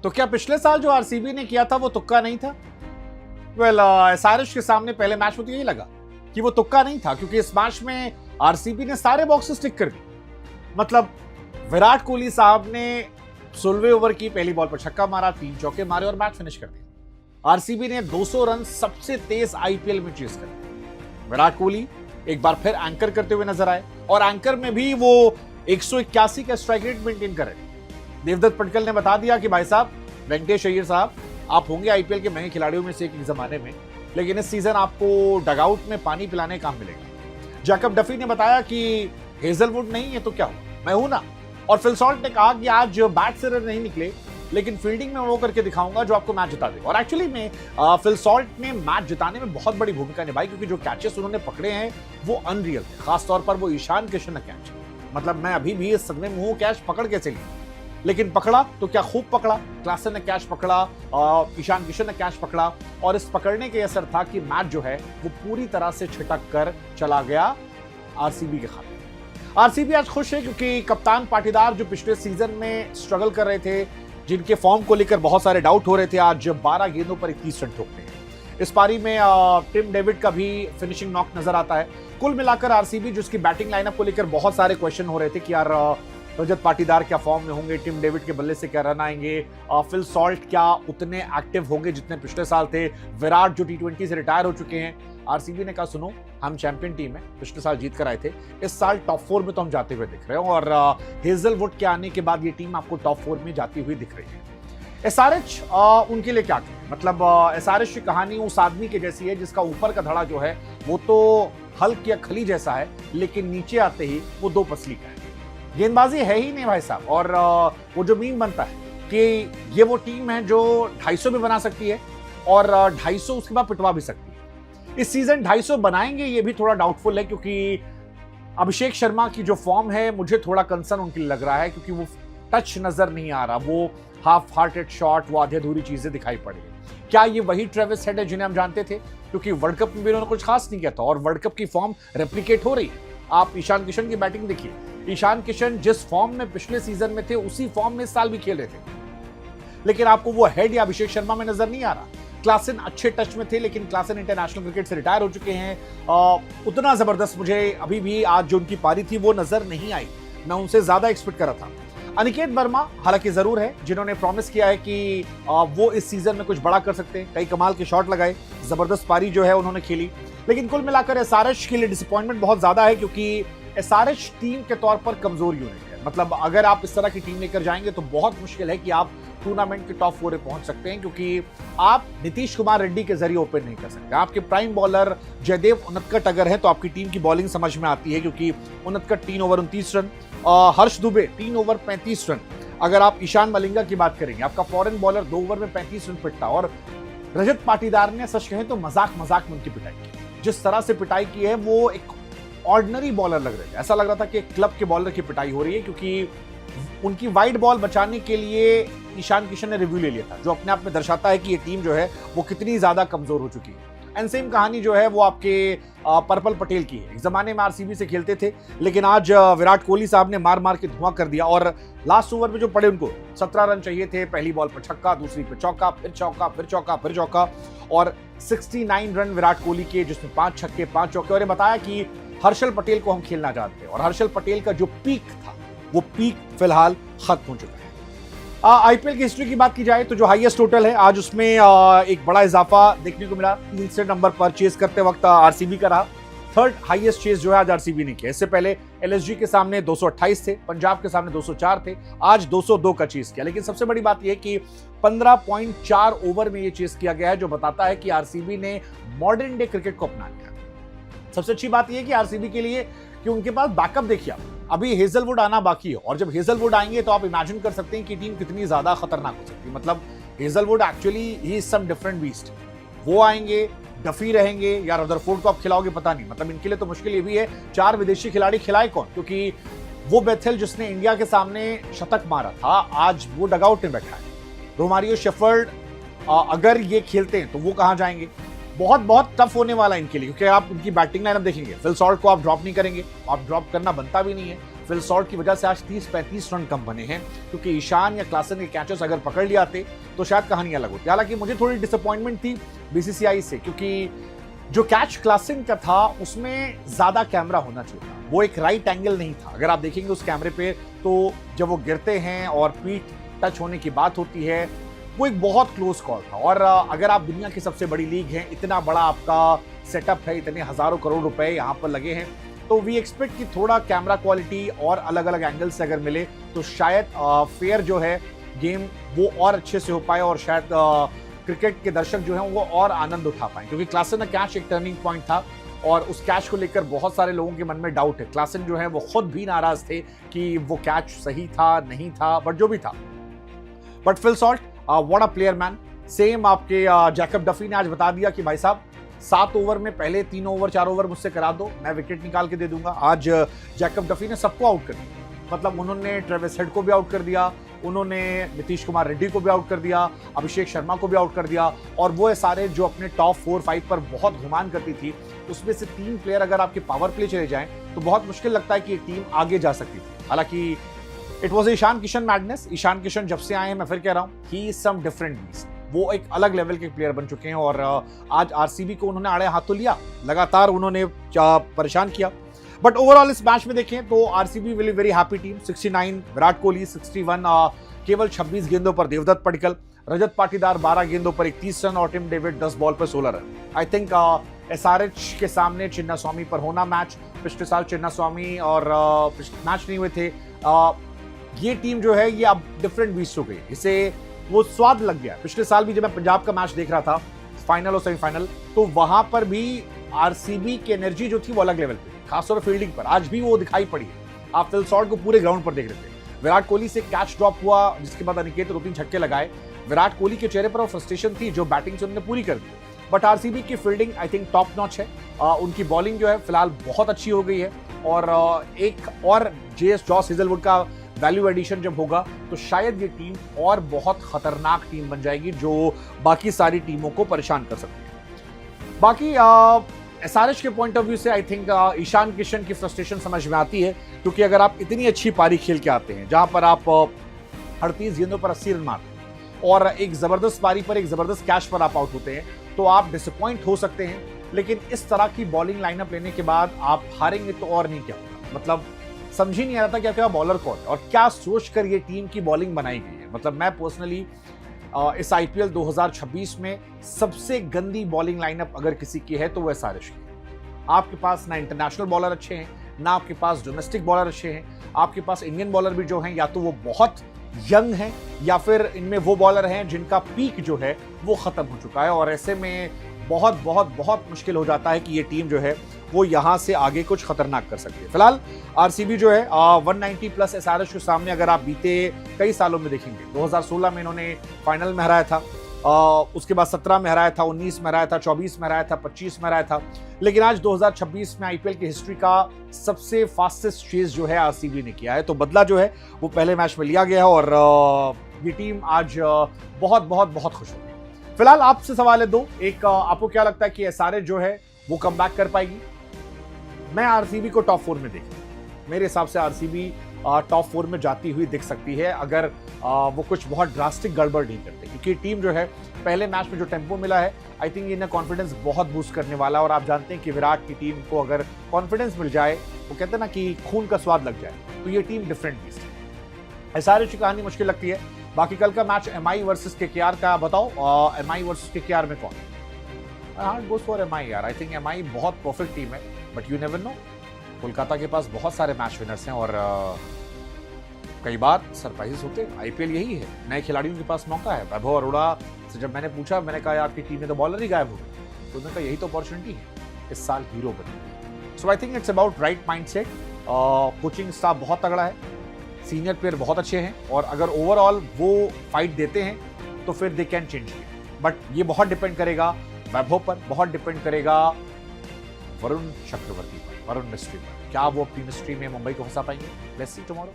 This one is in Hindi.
तो क्या पिछले साल जो आरसीबी ने किया था वो तुक्का नहीं था? वेल, एसआरएच के सामने पहले मैच में तो यही लगा कि वो तुक्का नहीं था, क्योंकि इस मैच में आरसीबी ने सारे बॉक्सेस टिक कर दिए। मतलब विराट कोहली साहब ने 16वें ओवर की पहली बॉल पर छक्का मारा, 3 चौके मारे और मैच फिनिश कर दिया। आरसीबी ने 200 रन सबसे तेज आईपीएल में चेस कर दिया। विराट कोहली एक बार फिर एंकर करते हुए नजर आए और एंकर में भी वो 181 का स्ट्राइक रेट मेंटेन कर रहे थे। देवदत्त पटकल ने बता दिया कि भाई साहब, वेंकटेश अय्यर साहब, आप होंगे आईपीएल के महंगे खिलाड़ियों में से एक जमाने में, लेकिन इस सीजन आपको डगआउट में पानी पिलाने का काम मिलेगा। जैकब डफी ने बताया कि हेजलवुड नहीं है तो क्या हुआ, मैं हूं ना। और फिल सॉल्ट ने कहा कि आज बैट से रन नहीं निकले, लेकिन फील्डिंग में वो करके दिखाऊंगा जो आपको मैच जिता दे। और एक्चुअली में फिल सॉल्ट ने मैच जिताने में बहुत बड़ी भूमिका निभाई, क्योंकि जो कैचेस उन्होंने पकड़े हैं वो अनरियल थे। खासतौर पर वो ईशान किशन का कैच, मतलब मैं अभी भी इस सदमे में हूं, कैच पकड़ कैसे लिया, लेकिन पकड़ा तो क्या खूब पकड़ा। क्लासन ने कैच पकड़ा, ईशान किशन ने कैच पकड़ा, और इस पकड़ने के असर था कि मैच जो है वो पूरी तरह से छिटक कर चला गया आरसीबी के खाते। आरसीबी आज खुश है क्योंकि कप्तान पाटीदार जो पिछले सीजन में स्ट्रगल कर रहे थे, जिनके फॉर्म को लेकर बहुत सारे डाउट हो रहे थे, आज 12 गेंदों पर 31 रन ठोकते हैं। इस पारी में टिम डेविड का भी फिनिशिंग नॉक नजर आता है। कुल मिलाकर आरसीबी, जिसकी बैटिंग लाइनअप को लेकर बहुत सारे क्वेश्चन हो रहे थे कि यार रजत पाटीदार क्या फॉर्म में होंगे, टिम डेविड के बल्ले से क्या रन आएंगे, फिल सॉल्ट क्या उतने एक्टिव होंगे जितने पिछले साल थे, विराट जो टी20 से रिटायर हो चुके हैं। आरसीबी ने कहा सुनो, हम चैंपियन टीम है, पिछले साल जीत कर आए थे, इस साल टॉप 4 में तो हम जाते हुए दिख रहे हैं, और हेजलवुड के आने के बाद ये टीम आपको टॉप 4 में जाती हुई दिख रही है। एसआरएच उनके लिए क्या कहें, मतलब एसआरएच की कहानी उस आदमी के जैसी है जिसका ऊपर का धड़ा जो है वो तो हल्क या खली जैसा है, लेकिन नीचे आते ही वो 2 पसली का है। गेंदबाजी है ही नहीं भाई साहब। और वो जो मीम बनता है कि ये वो टीम है जो 250 भी बना सकती है और 250 उसके बाद पिटवा भी सकती है। इस सीजन 250 बनाएंगे ये भी थोड़ा डाउटफुल है, क्योंकि अभिषेक शर्मा की जो फॉर्म है मुझे थोड़ा कंसर्न उनके लिए लग रहा है, क्योंकि वो टच नजर नहीं आ रहा, वो हाफ हार्टेड शॉट, वो आधी अधूरी चीजें दिखाई पड़ी है। क्या ये वही ट्रेविस हेड है जिन्हें हम जानते थे? क्योंकि वर्ल्ड कप में भी उन्होंने कुछ खास नहीं किया था और वर्ल्ड कप की फॉर्म रेप्लिकेट हो रही है। आप ईशान किशन की बैटिंग देखिए, ईशान किशन जिस फॉर्म में पिछले सीजन में थे उसी फॉर्म में इस साल भी खेल रहे थे, लेकिन आपको वो हेड या अभिषेक शर्मा में नजर नहीं आ रहा। क्लासन अच्छे टच में थे, लेकिन क्लासन इंटरनेशनल क्रिकेट से रिटायर हो चुके हैं। उतना जबरदस्त मुझे अभी भी आज जो उनकी पारी थी वो नजर नहीं आई, मैं उनसे ज्यादा एक्सपेक्ट कर रहा था। अनिकेत वर्मा हालांकि जरूर है जिन्होंने प्रॉमिस किया है कि वो इस सीजन में कुछ बड़ा कर सकते हैं, कई कमाल के शॉट लगाए, जबरदस्त पारी जो है उन्होंने खेली। लेकिन कुल मिलाकर एसआरएच के लिए डिसअपॉइंटमेंट बहुत ज्यादा है, क्योंकि एसआरएच टीम के तौर पर कमजोर यूनिट है। मतलब अगर आप इस तरह की टीम लेकर जाएंगे तो बहुत मुश्किल है कि आप टूर्नामेंट के टॉप 4 में पहुंच सकते हैं, क्योंकि आप नीतीश कुमार रेड्डी के जरिए ओपन नहीं कर सकते। आपके प्राइम बॉलर जयदेव उनतकट अगर है तो आपकी टीम की बॉलिंग समझ में आती है, क्योंकि उनतकट 3 ओवर 29 रन, हर्ष दुबे 3 ओवर 35 रन। अगर आप ईशान मलिंगा की बात करेंगे, आपका फॉरेन बॉलर 2 ओवर में 35 रन पिटता। और रजत पाटीदार ने सच कहें तो मजाक में उनकी पिटाई की, जिस तरह से पिटाई की है वो एक ऑर्डिनरी बॉलर लग रहे थे, ऐसा लग रहा था कि एक क्लब के बॉलर की पिटाई हो रही है, क्योंकि उनकी वाइड बॉल बचाने के लिए ईशान किशन ने रिव्यू ले लिया था, जो अपने आप में दर्शाता है कि ये टीम जो है वो कितनी ज्यादा कमजोर हो चुकी है। एंड सेम कहानी जो है वो आपके पर्पल पटेल की है। एक जमाने में आरसीबी से खेलते थे, लेकिन आज विराट कोहली साहब ने मार के धुआं कर दिया, और लास्ट ओवर में जो पड़े उनको 17 रन चाहिए थे, पहली बॉल पर छक्का, दूसरी पे चौका, फिर चौका, फिर चौका, फिर चौका, और 69 रन विराट कोहली के, जिसमें 5 छक्के 5 चौके। और ये बताया कि हर्षल पटेल को हम खेलना चाहते हैं, और हर्षल पटेल का जो पीक था वो पीक फिलहाल खत्म हो चुका है। आईपीएल की हिस्ट्री की बात की जाए तो जो हाईएस्ट टोटल है आज उसमें एक बड़ा इजाफा देखने को मिला। 300 नंबर पर चेस करते वक्त आरसीबी का रहा। 3rd हाईएस्ट चेस जो है आज आरसीबी ने किया। इससे पहले एलएसजी के सामने 228 थे, पंजाब के सामने 204 थे, आज 202 का चेस किया। लेकिन सबसे बड़ी बात यह कि 15.4 ओवर में यह चेस किया गया है, जो बताता है कि आरसीबी ने मॉडर्न डे क्रिकेट को अपना लिया। सबसे अच्छी बात यह है कि आरसीबी के लिए कि उनके पास बैकअप देखिए, अभी हेजलवुड आना बाकी है, और जब हेजलवुड आएंगे तो आप इमेजिन कर सकते हैं कि टीम कितनी ज्यादा खतरनाक हो सकती है। मतलब Hazlewood actually he is some different beast. वो आएंगे, डफी रहेंगे, या रदरफोर्ड को आप खिलाओगे पता नहीं। मतलब इनके लिए तो मुश्किल ये भी है 4 विदेशी खिलाड़ी खिलाए कौन, क्योंकि वो बेथेल जिसने इंडिया के सामने शतक मारा था आज वो डगआउट में बैठा है। रोमारियो शेफर्ड अगर ये खेलते हैं तो वो कहां जाएंगे? बहुत टफ होने वाला है इनके लिए, क्योंकि आप उनकी बैटिंग लाइनअप देखेंगे, फिल सॉल्ट को आप ड्रॉप नहीं करेंगे, आप ड्रॉप करना बनता भी नहीं है। फिल सॉल्ट की वजह से आज 30-35 रन कम बने हैं, क्योंकि ईशान या क्लासन के कैचेस अगर पकड़ लिया आते तो शायद कहानी अलग होती। हालांकि मुझे थोड़ी डिसअपॉइंटमेंट थी बीसीसीआई से, क्योंकि जो कैच क्लासन का था उसमें ज्यादा कैमरा होना चाहिए था, वो एक राइट एंगल नहीं था। अगर आप देखेंगे उस कैमरे पे तो जब वो गिरते हैं और पीठ टच होने की बात होती है, वो एक बहुत क्लोज कॉल था। और अगर आप दुनिया की सबसे बड़ी लीग हैं, इतना बड़ा आपका सेटअप है, इतने हजारों करोड़ रुपए यहाँ पर लगे हैं, तो वी एक्सपेक्ट कि थोड़ा कैमरा क्वालिटी और अलग अलग एंगल से अगर मिले तो शायद फेयर जो है गेम वो और अच्छे से हो पाए और शायद क्रिकेट के दर्शक जो हैं वो और आनंद उठा पाए। क्योंकि क्लासन का कैच एक टर्निंग पॉइंट था और उस कैच को लेकर बहुत सारे लोगों के मन में डाउट है। क्लासन जो है वो खुद भी नाराज थे कि वो कैच सही था नहीं था, बट जो भी था। But Phil Salt what a player man. Same आपके जैकब डफी ने आज बता दिया कि भाई साहब 7 ओवर में पहले 3 ओवर 4 ओवर मुझसे करा दो, मैं विकेट निकाल के दे दूंगा। आज जैकब डफी ने सबको आउट कर दिया, मतलब उन्होंने ट्रेविस हेड को भी आउट कर दिया, उन्होंने नीतीश कुमार रेड्डी को भी आउट कर दिया, अभिषेक शर्मा को भी आउट कर दिया। और वो सारे जो अपने टॉप 4-5 पर बहुत गुमान करती थी, उसमें से 3 प्लेयर अगर आपके पावर प्ले चले जाएं तो बहुत मुश्किल लगता है कि ये टीम आगे जा सकती थी। हालांकि it was Ishan Kishan madness. Ishan Kishan जब से आए हैं, मैं फिर कह रहा हूं, he is some different beast. वो एक अलग लेवल के प्लेयर बन चुके हैं और आज आरसीबी को उन्होंने आड़े हाथों लिया, लगातार उन्होंने परेशान किया। बट ओवरऑल इस मैच में देखें तो RCB will very happy team. 69 Virat Kohli, 61 केवल 26 गेंदों पर देवदत्त पडिक्कल, रजत पाटीदार 12 गेंदों पर 31 रन और टिम डेविड 10 बॉल पर 16 रन। आई थिंक एसआरएच के सामने चिन्नास्वामी पर होना मैच, पिछले साल चिन्नास्वामी और मैच नहीं हुए थे। ये टीम जो है ये अब डिफरेंट बीस्ट हो गई, इसे वो स्वाद लग गया। पिछले साल भी जब मैं पंजाब का मैच देख रहा था, फाइनल और सेमीफाइनल, तो वहां पर भी आरसीबी की एनर्जी जो थी वो अलग लेवल पे, खासतौर पर फील्डिंग पर आज भी वो दिखाई पड़ी है। आप फिल सॉल्ट को पूरे ग्राउंड पर देख रहे थे। विराट कोहली से कैच ड्रॉप हुआ, जिसके बाद अनिकेत 2-3 छक्के लगाए। विराट कोहली के चेहरे पर वो फ्रस्ट्रेशन थी जो बैटिंग से उन्होंने पूरी कर दी। बट आरसीबी की fielding I think top notch है। उनकी बॉलिंग जो है फिलहाल बहुत अच्छी हो गई है और एक और जॉस हेजलवुड का वैल्यू एडिशन जब होगा तो शायद ये टीम और बहुत खतरनाक टीम बन जाएगी जो बाकी सारी टीमों को परेशान कर सकती है। बाकी एसआरएच के पॉइंट ऑफ व्यू से आई थिंक ईशान किशन की फ्रस्ट्रेशन समझ में आती है, क्योंकि अगर आप इतनी अच्छी पारी खेल के आते हैं जहां पर आप 38 गेंदों पर 80 रन मारते हैं और एक जबरदस्त पारी पर एक जबरदस्त कैच पर आप आउट होते हैं, तो आप डिसअपॉइंट हो सकते हैं। लेकिन इस तरह की बॉलिंग लाइनअप लेने के बाद आप हारेंगे तो और नहीं क्या होगा। मतलब समझ ही नहीं आ रहा था कि आपका बॉलर कौन है और क्या सोचकर ये टीम की बॉलिंग बनाई गई है। मतलब मैं पर्सनली इस आईपीएल 2026 में सबसे गंदी बॉलिंग लाइनअप अगर किसी की है तो वो एसआरएच की। आपके पास ना इंटरनेशनल बॉलर अच्छे हैं, ना आपके पास डोमेस्टिक बॉलर अच्छे हैं। आपके पास इंडियन बॉलर भी जो हैं या तो वो बहुत यंग हैं या फिर इनमें वो बॉलर हैं जिनका पीक जो है वो खत्म हो चुका है। और ऐसे में बहुत बहुत बहुत मुश्किल हो जाता है कि ये टीम जो है वो यहां से आगे कुछ खतरनाक कर सकती है। फिलहाल आरसीबी जो है 190 प्लस एसआरएच के सामने अगर आप बीते कई सालों में देखेंगे, 2016 में इन्होंने फाइनल में हराया था, उसके बाद 17 में हराया था, 19 में हराया था, 24 में हराया था, 25 में हराया था। लेकिन आज 2026 में आईपीएल की हिस्ट्री का सबसे फास्टेस्ट चेज जो है आरसीबी ने किया है। तो बदला जो है वो पहले मैच में लिया गया है और ये टीम आज बहुत बहुत बहुत खुश होगी। फिलहाल आपसे सवाल है 2। एक, आपको क्या लगता है कि एसआरएच जो है वो कम बैक कर पाएगी? मैं आरसीबी को टॉप 4 में देखता हूं। मेरे हिसाब से आरसीबी टॉप 4 में जाती हुई दिख सकती है अगर वो कुछ बहुत ड्रास्टिक गड़बड़ नहीं करते, क्योंकि टीम जो है पहले मैच में जो टेम्पो मिला है आई थिंक इन्हें कॉन्फिडेंस बहुत बूस्ट करने वाला है। और आप जानते हैं कि विराट की टीम को अगर कॉन्फिडेंस मिल जाए, वो कहते हैं ना कि खून का स्वाद लग जाए, तो ये टीम डिफरेंट बीस्ट है। एसआरएच की कहानी मुश्किल लगती है। बाकी कल का मैच एमआई वर्सेस केकेआर का बताओ, एमआई वर्सेस केकेआर में कौन? हाँ, गोस फॉर एमआई यार। आई थिंक एमआई बहुत परफेक्ट टीम है, but you never know. Kolkata के पास बहुत सारे मैच विनर्स हैं और कई बार सरप्राइजेस होते हैं। आईपीएल यही है, नए खिलाड़ियों के पास मौका है। वैभव अरोड़ा से जब मैंने पूछा, मैंने कहा आपकी टीम में तो बॉलर ही गायब हो गए, तो उन्होंने कहा यही तो अपॉर्चुनिटी है इस साल हीरो बनने। So I think it's about right mindset. Coaching staff बहुत तगड़ा है, सीनियर प्लेयर बहुत अच्छे हैं और अगर ओवरऑल वो फाइट देते हैं तो फिर they can change game. But ये बहुत डिपेंड करेगा वैभव पर, बहुत डिपेंड करेगा वरुण चक्रवर्ती पर, वरुण मिस्ट्री पर। क्या वो अपनी मिस्ट्री में मुंबई को फंसा पाएंगे? Let's see tomorrow.